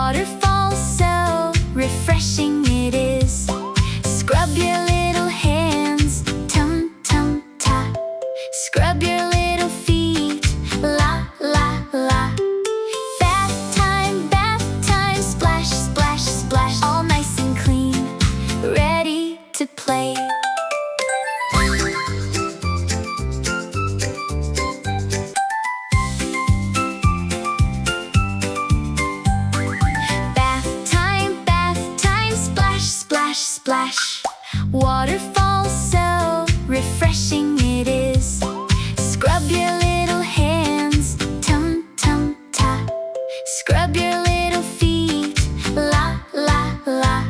Waterfall, so refreshing it is. Scrub your little hands, tum-tum-ta. Scrub your little feet, la la la. Bath time, splash, splash, splash. All nice and clean, ready to play. Splash. Waterfall, so refreshing it is. Scrub your little hands, tum-tum-ta. Scrub your little feet, la la la.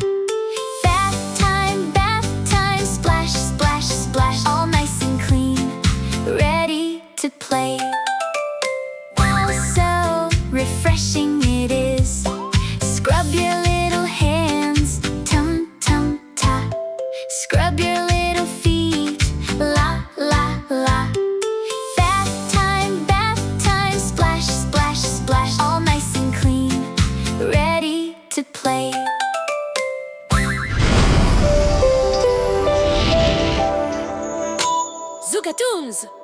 Bath time, splash, splash, splash. All nice and clean, ready to play. Oh, so refreshing it is. Scrub your little hands, scrub your little feet, la la la. Bath time, splash, splash, splash. All nice and clean, ready to play. ZukaToons!